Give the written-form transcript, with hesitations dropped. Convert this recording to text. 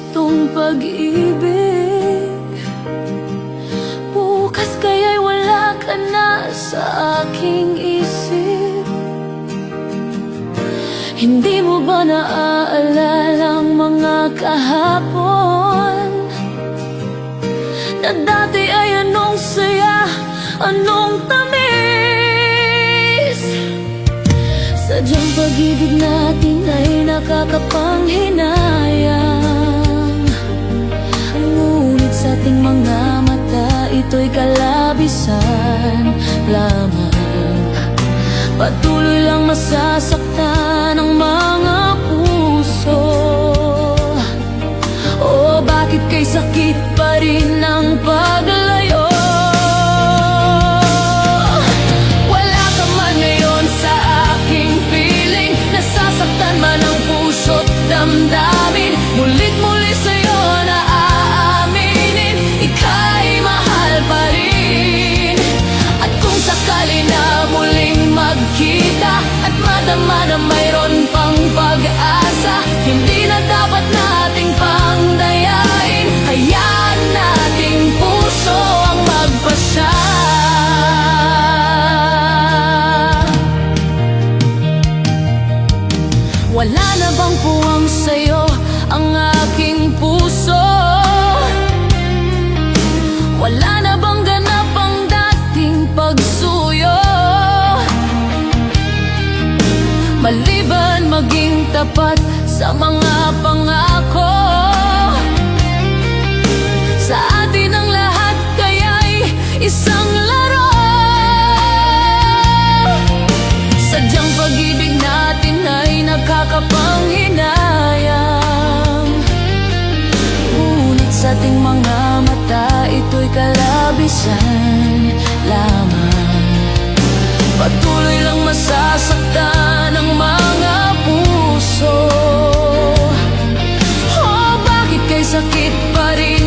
itong pag-ibig. Bukas kaya'y wala ka na sa aking isip. Hindi mo ba naaalala ang mga kahapon na dati ay anong saya, anong tamis? Sadyang pag-ibig natin ay nakakapanghinayang, ngunit sa ating mga mata ito'y kalabisan lamang. Patuloy lang masasaktan ang mga puso. Oh, bakit kay sakit pa rin ang paglayo? Wala ka man ngayon sa aking piling, nasasaktan man ang puso't damdamin. Mulit-muli sa'yo na aaminin, ika'y mahal pa rin. At kung sakali na muling magkita at madama na mayroon pang pag-asa, hindi na dapat nating pangdayain. Hayaan nating puso ang magpasya. Wala na bang puwang sa'yo ang aking puso? Wala na bang ganap ang dating pagsuyo? Maliban maging tapat sa mga pangako, sa atin ang lahat kaya'y isang laro. Sadyang pag-ibig natin ay nakakapanghinayang, ngunit sa ating mga mata ito'y kalabisan lamang. Patuloy lang masasaktan ang mga puso. Oh, bakit kay sakit pa rin